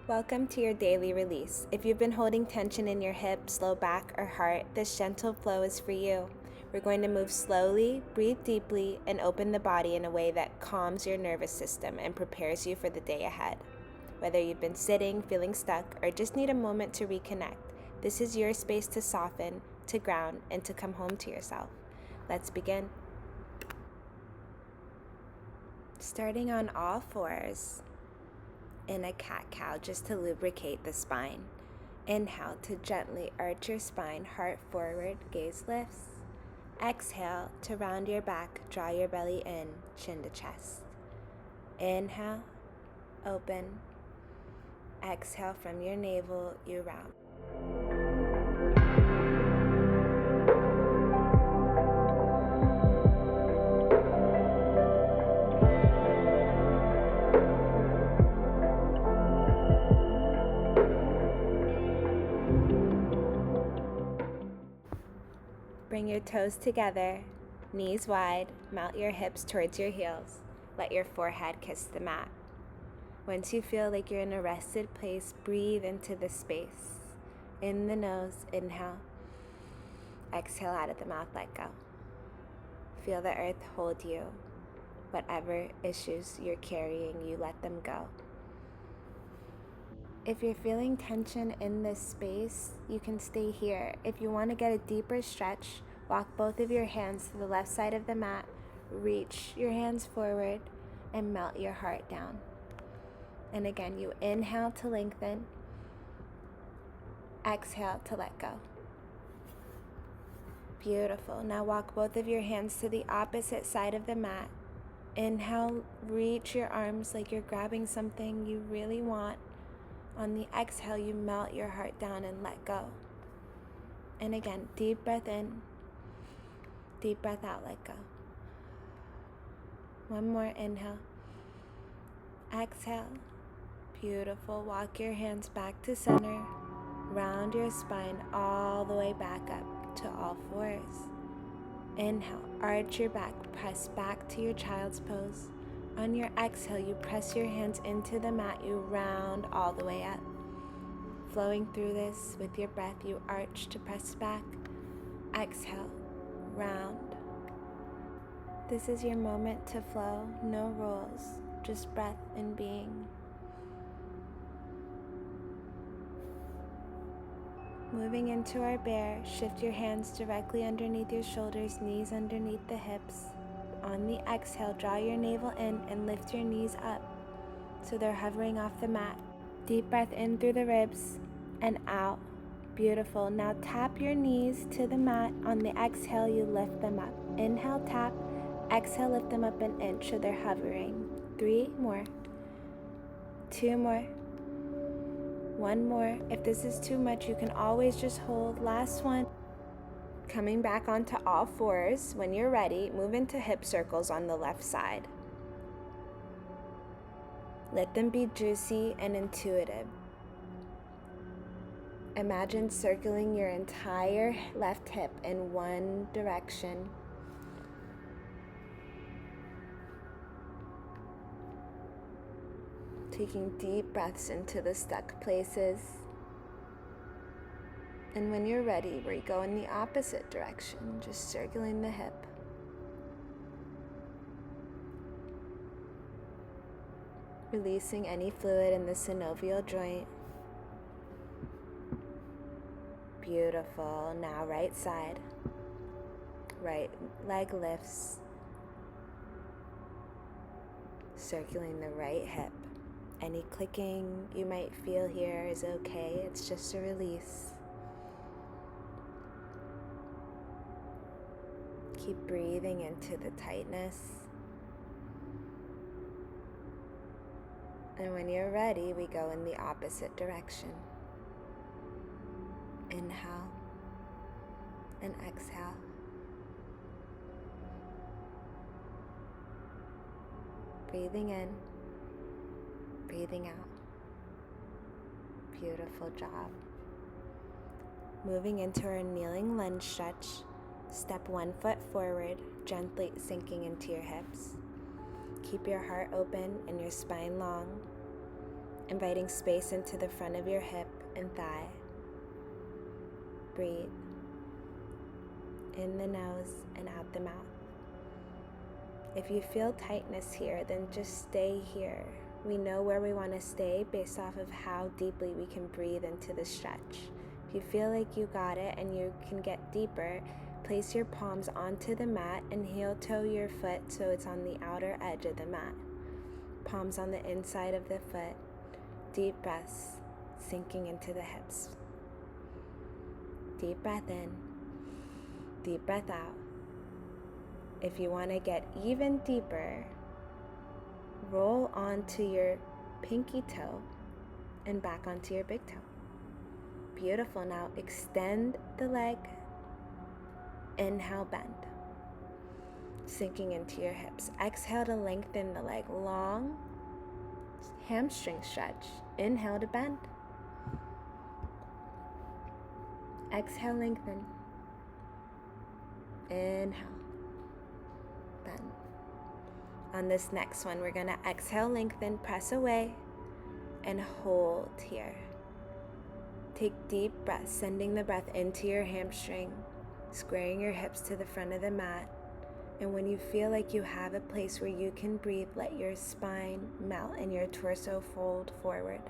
Welcome to your daily release. If you've been holding tension in your hips, low back, or heart, this gentle flow is for you. We're going to move slowly, breathe deeply, and open the body in a way that calms your nervous system and prepares you for the day ahead. Whether you've been sitting, feeling stuck, or just need a moment to reconnect, this is your space to soften, to ground, and to come home to yourself. Let's begin. Starting on all fours. In a cat-cow just to lubricate the spine. Inhale to gently arch your spine, heart forward, gaze lifts. Exhale to round your back, draw your belly in, chin to chest. Inhale, open. Exhale from your navel, you round. Bring your toes together, knees wide, melt your hips towards your heels. Let your forehead kiss the mat. Once you feel like you're in a rested place, breathe into the space. In the nose, inhale. Exhale out of the mouth, let go. Feel the earth hold you. Whatever issues you're carrying, you let them go. If you're feeling tension in this space, you can stay here. If you want to get a deeper stretch, walk both of your hands to the left side of the mat, reach your hands forward, and melt your heart down. And again, you inhale to lengthen, exhale to let go. Beautiful. Now walk both of your hands to the opposite side of the mat. Inhale, reach your arms like you're grabbing something you really want. On the exhale, you melt your heart down and let go. And again, deep breath in, deep breath out, let go. One more inhale. Exhale. Beautiful. Walk your hands back to center. Round your spine all the way back up to all fours. Inhale, arch your back, press back to your child's pose. On your exhale, you press your hands into the mat, you round all the way up. Flowing through this with your breath, you arch to press back. Exhale, round. This is your moment to flow, no rules, just breath and being. Moving into our bear, shift your hands directly underneath your shoulders, knees underneath the hips. On the exhale, draw your navel in and lift your knees up so they're hovering off the mat. Deep breath in through the ribs and out. Beautiful. Now tap your knees to the mat. On the exhale, you lift them up. Inhale, tap. Exhale, lift them up an inch so they're hovering. 3 more. 2 more. 1 more. If this is too much, you can always just hold. Last one. Coming back onto all fours. When you're ready, move into hip circles on the left side. Let them be juicy and intuitive. Imagine circling your entire left hip in one direction. Taking deep breaths into the stuck places. And when you're ready, we go in the opposite direction, just circling the hip. Releasing any fluid in the synovial joint. Beautiful. Now right side. Right leg lifts. Circling the right hip. Any clicking you might feel here is okay. It's just a release. Keep breathing into the tightness. And when you're ready, we go in the opposite direction. Inhale and exhale. Breathing in, breathing out. Beautiful job. Moving into our kneeling lunge stretch. Step 1 foot forward, gently sinking into your hips. Keep your heart open and your spine long. inviting space into the front of your hip and thigh. Breathe in the nose and out the mouth. If you feel tightness here, then just stay here. We know where we want to stay based off of how deeply we can breathe into the stretch. If you feel like you got it and you can get deeper, place your palms onto the mat and heel toe your foot so it's on the outer edge of the mat. Palms on the inside of the foot. Deep breaths, sinking into the hips. Deep breath in, deep breath out. If you want to get even deeper, roll onto your pinky toe and back onto your big toe. Beautiful. Now extend the leg. Inhale, bend. Sinking into your hips. Exhale to lengthen the leg. Long hamstring stretch. Inhale to bend. Exhale, lengthen. Inhale, bend. On this next one, we're going to exhale, lengthen, press away, and hold here. Take deep breaths, sending the breath into your hamstring, squaring your hips to the front of the mat. And when you feel like you have a place where you can breathe, let your spine melt and your torso fold forward.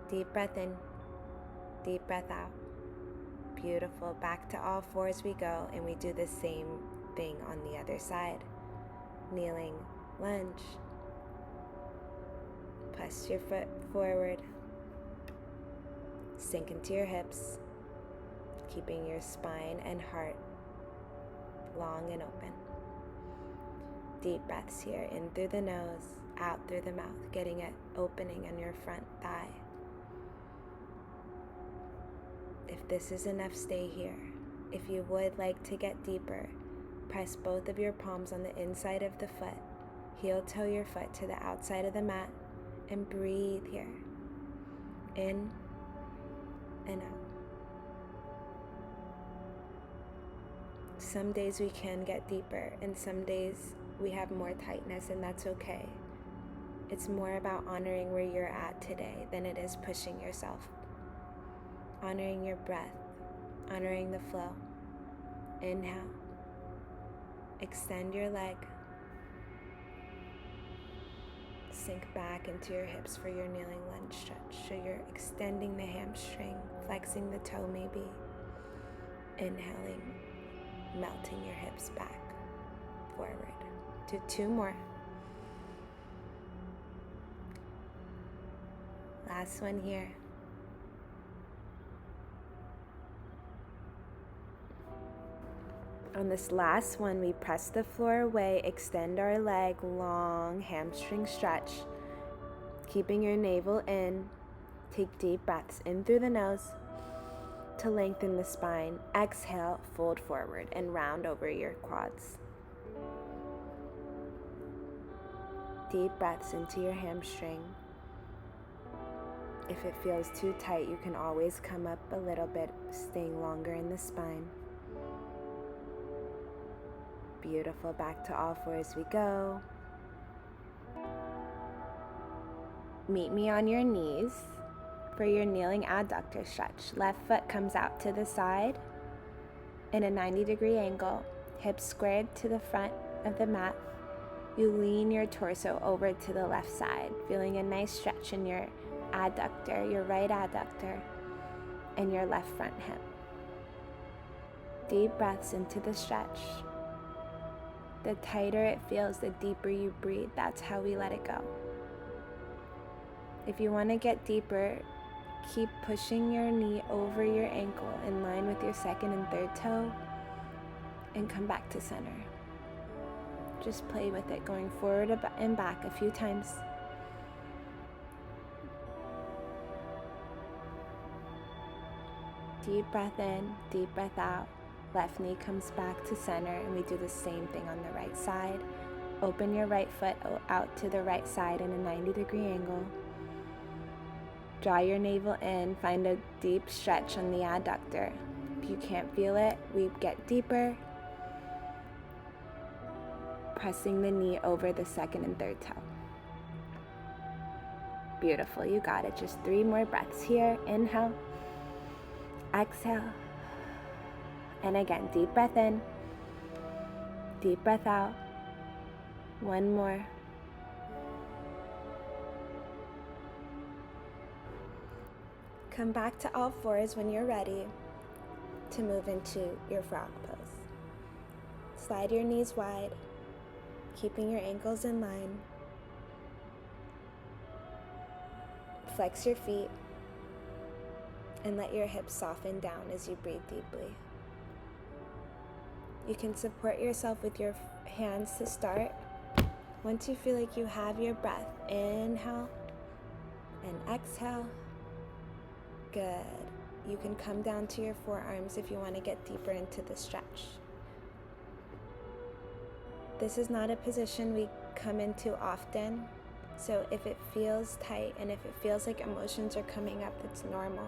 Deep breath in, deep breath out. Beautiful. Back to all fours we go, and we do the same thing on the other side. Kneeling, lunge. Press your foot forward. Sink into your hips, keeping your spine and heart long and open. Deep breaths here, in through the nose, out through the mouth, getting an opening on your front thigh. If this is enough, stay here. If you would like to get deeper, press both of your palms on the inside of the foot, heel toe your foot to the outside of the mat, and breathe here. In and out. Some days we can get deeper, and some days we have more tightness, and that's okay. It's more about honoring where you're at today than it is pushing yourself. Honoring your breath, honoring the flow. Inhale. Extend your leg. Sink back into your hips for your kneeling lunge stretch. So you're extending the hamstring, flexing the toe maybe. Inhaling, melting your hips back, forward. Do 2 more. Last one here. On this last one, we press the floor away, extend our leg, long hamstring stretch, keeping your navel in. Take deep breaths in through the nose to lengthen the spine. Exhale, fold forward and round over your quads. Deep breaths into your hamstring. If it feels too tight, you can always come up a little bit, staying longer in the spine. Beautiful. Back to all fours we go. Meet me on your knees for your kneeling adductor stretch. Left foot comes out to the side in a 90-degree angle, hips squared to the front of the mat. You lean your torso over to the left side, feeling a nice stretch in your adductor, your right adductor, and your left front hip. Deep breaths into the stretch. The tighter it feels, the deeper you breathe. That's how we let it go. If you want to get deeper, keep pushing your knee over your ankle in line with your second and third toe, and come back to center. Just play with it, going forward and back a few times. Deep breath in, deep breath out. Left knee comes back to center, and we do the same thing on the right side. Open your right foot out to the right side in a 90-degree angle. Draw your navel in, find a deep stretch on the adductor. If you can't feel it, we get deeper. Pressing the knee over the second and third toe. Beautiful, you got it. Just 3 more breaths here. Inhale, exhale, and again, deep breath in, deep breath out. 1 more. Come back to all fours when you're ready to move into your frog pose. Slide your knees wide, keeping your ankles in line. Flex your feet and let your hips soften down as you breathe deeply. You can support yourself with your hands to start. Once you feel like you have your breath, inhale and exhale. Good. You can come down to your forearms if you want to get deeper into the stretch. This is not a position we come into often. So if it feels tight and if it feels like emotions are coming up, it's normal.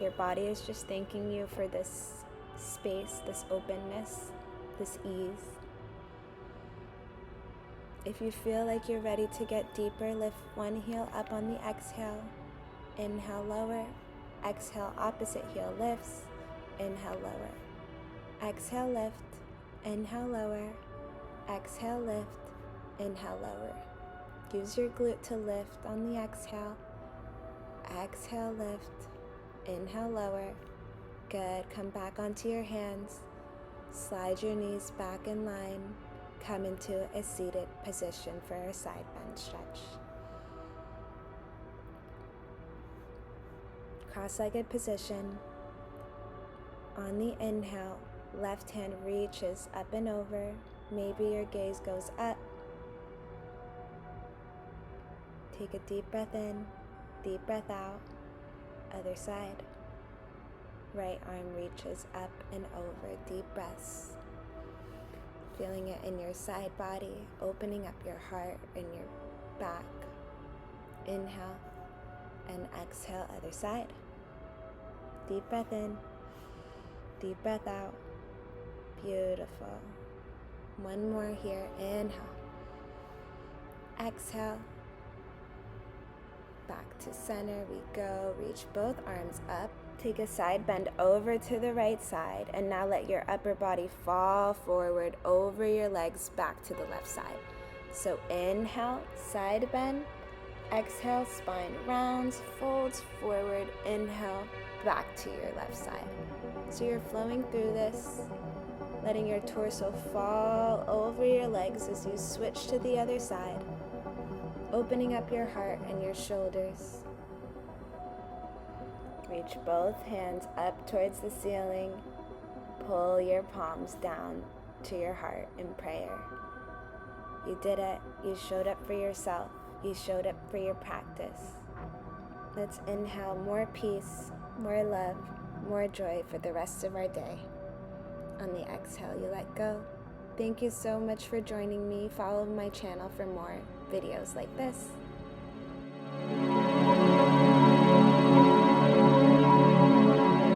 Your body is just thanking you for this space, this openness, this ease. If you feel like you're ready to get deeper, lift one heel up on the exhale. Inhale, lower. Exhale, opposite heel lifts. Inhale, lower. Exhale, lift. Inhale, lower. Exhale, lift. Inhale, lower. Use your glute to lift on the exhale. Exhale, lift. Inhale, lower. Good. Come back onto your hands. Slide your knees back in line. Come into a seated position for a side bend stretch. Cross-legged position. On the inhale, left hand reaches up and over. Maybe your gaze goes up. Take a deep breath in, deep breath out. Other side. Right arm reaches up and over. Deep breaths. Feeling it in your side body, opening up your heart and your back. Inhale and exhale, other side. Deep breath in, deep breath out. Beautiful. 1 more here. Inhale. Exhale. Back to center we go. Reach both arms up. Take a side bend over to the right side, and now let your upper body fall forward over your legs back to the left side. So inhale, side bend. Exhale, spine rounds, folds forward. Inhale, back to your left side. So you're flowing through this, letting your torso fall over your legs as you switch to the other side. Opening up your heart and your shoulders. Reach both hands up towards the ceiling. Pull your palms down to your heart in prayer. You did it. You showed up for yourself. You showed up for your practice. Let's inhale more peace, more love, more joy for the rest of our day. On the exhale, you let go. Thank you so much for joining me. Follow my channel for more videos like this.